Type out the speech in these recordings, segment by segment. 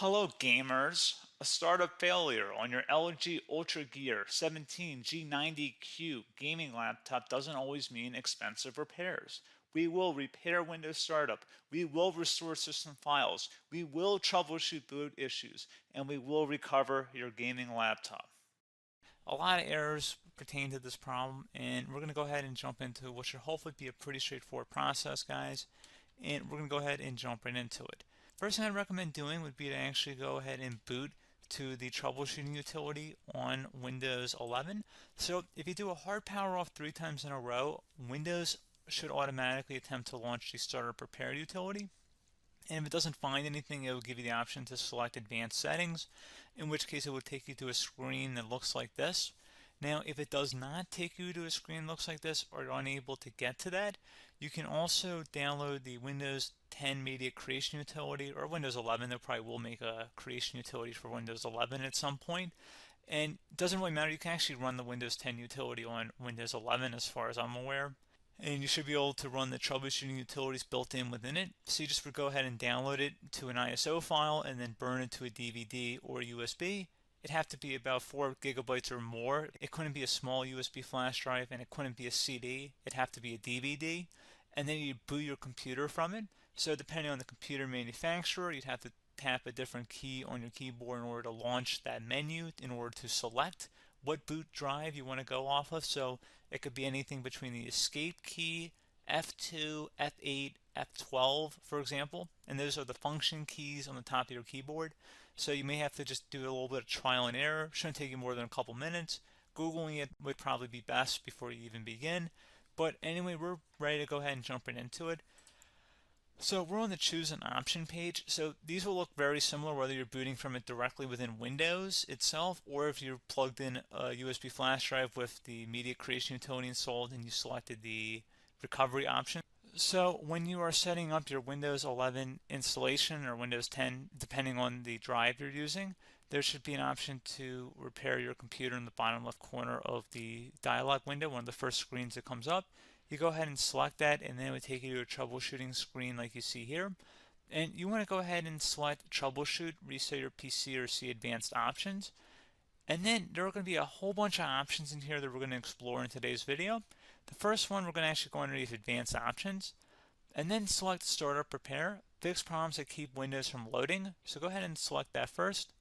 Hello gamers! A startup failure on your LG Ultra Gear 17 G90Q gaming laptop doesn't always mean expensive repairs. We will repair Windows startup, we will restore system files, we will troubleshoot boot issues, and we will recover your gaming laptop. A lot of errors pertain to this problem, and we're going to go ahead and jump into what should hopefully be a pretty straightforward process, guys. And we're going to go ahead and jump right into it. First thing I'd recommend doing would be to actually go ahead and boot to the troubleshooting utility on Windows 11. So if you do a hard power off 3 times in a row, Windows should automatically attempt to launch the startup repair utility. And if it doesn't find anything, it will give you the option to select advanced settings, in which case it would take you to a screen that looks like this. Now, if it does not take you to a screen that looks like this, or you're unable to get to that, you can also download the Windows 10 Media Creation Utility, or Windows 11. They probably will make a creation utility for Windows 11 at some point. And it doesn't really matter, you can actually run the Windows 10 utility on Windows 11 as far as I'm aware. And you should be able to run the troubleshooting utilities built in within it. So you just would go ahead and download it to an ISO file and then burn it to a DVD or USB. It'd have to be about 4 gigabytes or more. It couldn't be a small USB flash drive, and it couldn't be a CD. It'd have to be a DVD. And then you'd boot your computer from it. So depending on the computer manufacturer, you'd have to tap a different key on your keyboard in order to launch that menu, in order to select what boot drive you want to go off of. So it could be anything between the escape key, F2, F8, F12, for example. And those are the function keys on the top of your keyboard. So you may have to just do a little bit of trial and error. Shouldn't take you more than a couple minutes. Googling it would probably be best before you even begin. But anyway, we're ready to go ahead and jump right into it. So we're on the choose an option page. So these will look very similar whether you're booting from it directly within Windows itself, or if you're plugged in a USB flash drive with the media creation utility installed and you selected the recovery option. So when you are setting up your Windows 11 installation or Windows 10, depending on the drive you're using, there should be an option to repair your computer in the bottom left corner of the dialog window, one of the first screens that comes up. You go ahead and select that, and then it would take you to a troubleshooting screen like you see here. And you want to go ahead and select troubleshoot, reset your PC, or see advanced options. And then there are going to be a whole bunch of options in here that we're going to explore in today's video. The first one, we're going to actually go underneath advanced options, and then select startup repair, fix problems that keep Windows from loading. So go ahead and select that first.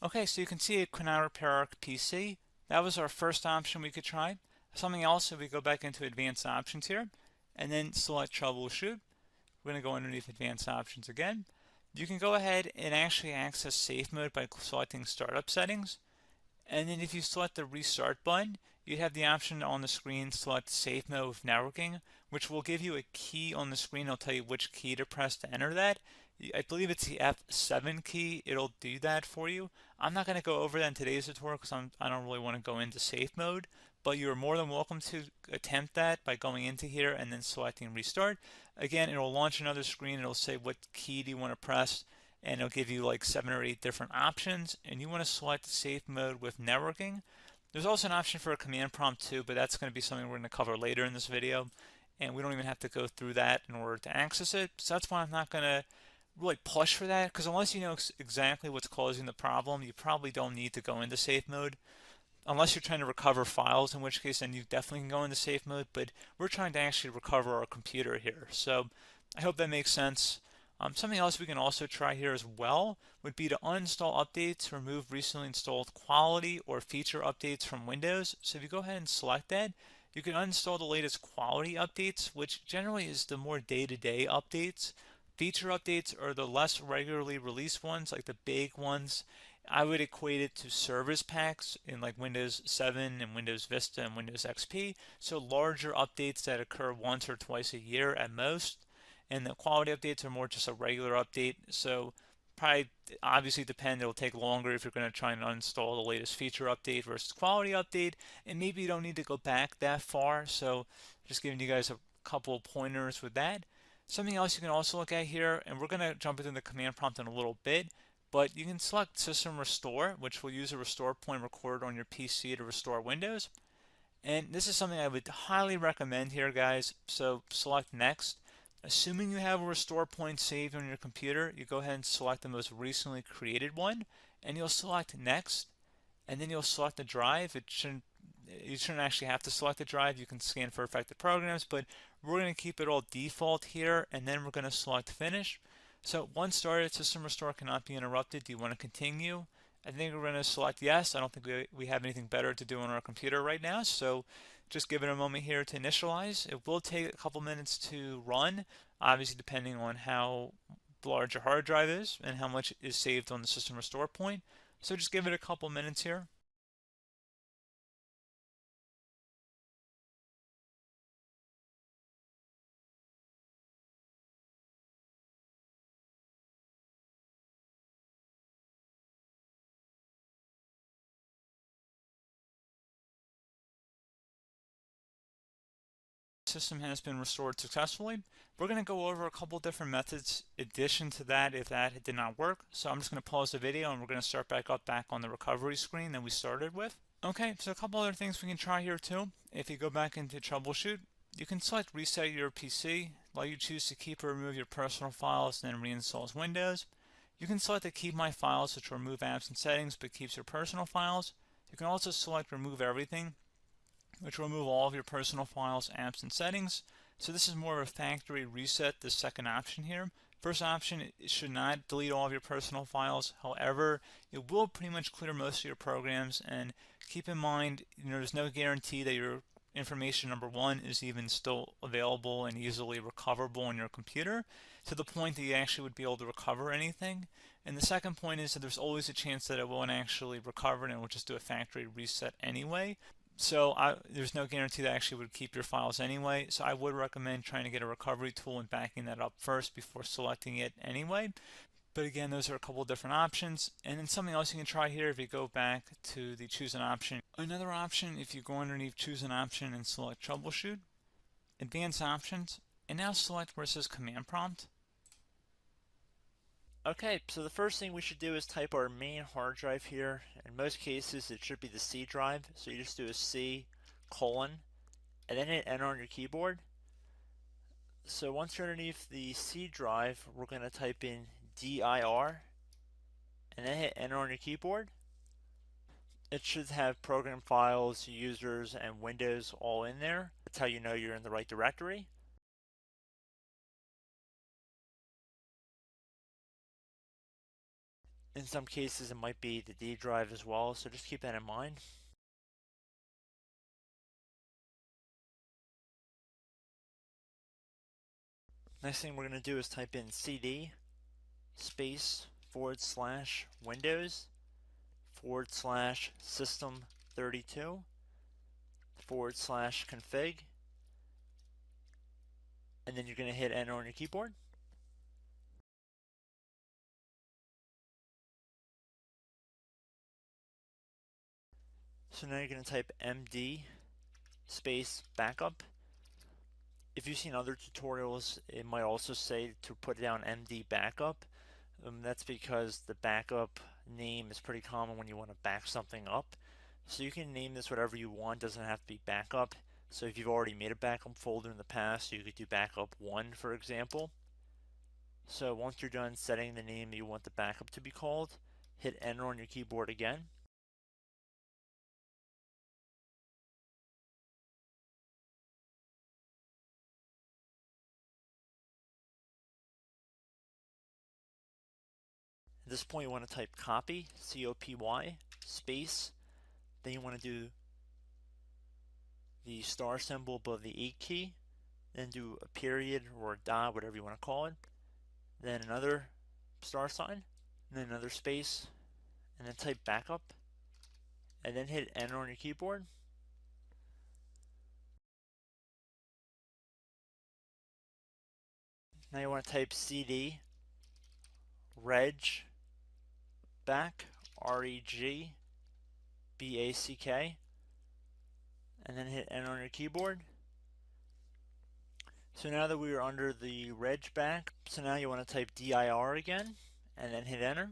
Okay, so you can see it could not repair our PC. That was our first option we could try. Something else, if we go back into advanced options here, and then select troubleshoot, we're going to go underneath advanced options again. You can go ahead and actually access safe mode by selecting startup settings. And then if you select the restart button, you have the option on the screen, select safe mode with networking, which will give you a key on the screen. It'll tell you which key to press to enter that. I believe it's the F7 key. It'll do that for you. I'm not going to go over that in today's tutorial because I don't really want to go into safe mode, but you're more than welcome to attempt that by going into here and then selecting restart. Again, it'll launch another screen. It'll say what key do you want to press, and it'll give you like 7 or 8 different options, and you want to select safe mode with networking. There's also an option for a command prompt too, but that's going to be something we're going to cover later in this video, and we don't even have to go through that in order to access it. So that's why I'm not going to really push for that, because unless you know exactly what's causing the problem, you probably don't need to go into safe mode. Unless you're trying to recover files, in which case then you definitely can go into safe mode, but we're trying to actually recover our computer here. So I hope that makes sense. Something else we can also try here as well would be to uninstall updates, remove recently installed quality or feature updates from Windows. So if you go ahead and select that, you can uninstall the latest quality updates, which generally is the more day-to-day updates. Feature updates are the less regularly released ones, like the big ones. I would equate it to service packs in like Windows 7 and Windows Vista and Windows XP. So larger updates that occur once or twice a year at most. And the quality updates are more just a regular update. So probably obviously depend, it'll take longer if you're going to try and uninstall the latest feature update versus quality update. And maybe you don't need to go back that far. So just giving you guys a couple of pointers with that. Something else you can also look at here, and we're going to jump into the command prompt in a little bit, but you can select System Restore, which will use a restore point recorded on your PC to restore Windows. And this is something I would highly recommend here, guys. So select next. Assuming you have a restore point saved on your computer, you go ahead and select the most recently created one, and you'll select next, and then you'll select the drive. You shouldn't actually have to select the drive. You can scan for affected programs, but we're going to keep it all default here, and then we're going to select finish. So once started, system restore cannot be interrupted. Do you want to continue? I think we're going to select yes. I don't think we have anything better to do on our computer right now, so just give it a moment here to initialize. It will take a couple minutes to run, obviously depending on how large your hard drive is and how much is saved on the system restore point. So just give it a couple minutes here. System has been restored successfully. We're going to go over a couple different methods in addition to that if that did not work. So I'm just going to pause the video and we're going to start back on the recovery screen that we started with. Okay, so a couple other things we can try here too. If you go back into Troubleshoot, you can select Reset Your PC, while you choose to keep or remove your personal files and then reinstalls Windows. You can select to keep my files, which will remove apps and settings but keeps your personal files. You can also select Remove Everything, which will remove all of your personal files, apps, and settings. So this is more of a factory reset, the second option here. First option, it should not delete all of your personal files. However, it will pretty much clear most of your programs. And keep in mind, there's no guarantee that your information, number one, is even still available and easily recoverable on your computer to the point that you actually would be able to recover anything. And the second point is that there's always a chance that it won't actually recover and it will just do a factory reset anyway. So there's no guarantee that actually would keep your files anyway. So I would recommend trying to get a recovery tool and backing that up first before selecting it anyway. But again, those are a couple different options. And then something else you can try here if you go back to the choose an option. Another option, if you go underneath choose an option and select troubleshoot, advanced options, and now select where it says command prompt. Okay, so the first thing we should do is type our main hard drive here. In most cases, it should be the C drive. So you just do a C colon and then hit enter on your keyboard. So once you're underneath the C drive, we're going to type in dir and then hit enter on your keyboard. It should have program files, users, and Windows all in there. That's how you know you're in the right directory. In some cases, it might be the D drive as well, so just keep that in mind. Next thing we're going to do is type in cd space / Windows / system 32 / config, and then you're going to hit enter on your keyboard. So now you're going to type md space backup. If you've seen other tutorials, it might also say to put down md backup. That's because the backup name is pretty common when you want to back something up. So you can name this whatever you want, doesn't have to be backup. So if you've already made a backup folder in the past, you could do backup 1, for example. So once you're done setting the name you want the backup to be called, hit enter on your keyboard again. At this point you want to type copy, C-O-P-Y, space, then you want to do the star symbol above the 8 key, then do a period or a dot, whatever you want to call it, then another star sign, and then another space, and then type backup, and then hit enter on your keyboard. Now you want to type cd reg back, REGBACK, and then hit enter on your keyboard. So now that we are under the reg back, so now you want to type dir again, and then hit enter.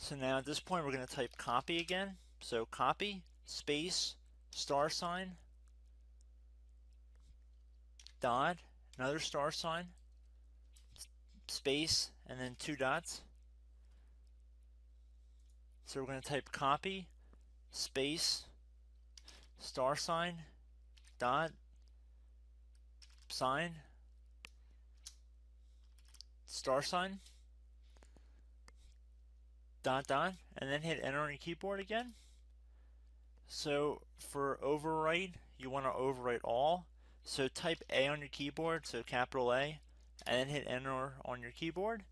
So now at this point we're going to type copy again. So copy, space, star sign, dot, another star sign, space, and then 2 dots. So we're going to type copy, space, star sign, dot, sign, star sign, dot, dot, and then hit enter on your keyboard again. So for overwrite, you want to overwrite all. So type A on your keyboard, so capital A, and then hit enter on your keyboard.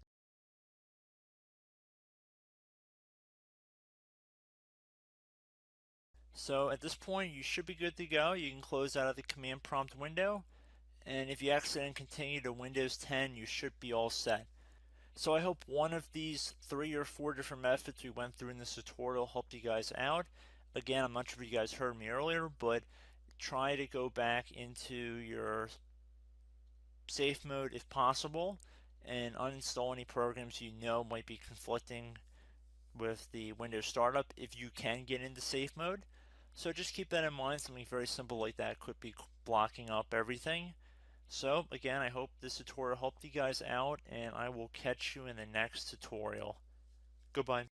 So at this point, you should be good to go. You can close out of the command prompt window. And if you accidentally continue to Windows 10, you should be all set. So I hope one of these 3 or 4 different methods we went through in this tutorial helped you guys out. Again, I'm not sure if you guys heard me earlier, but try to go back into your safe mode if possible and uninstall any programs you know might be conflicting with the Windows startup if you can get into safe mode. So just keep that in mind. Something very simple like that could be blocking up everything. So again, I hope this tutorial helped you guys out, and I will catch you in the next tutorial. Goodbye.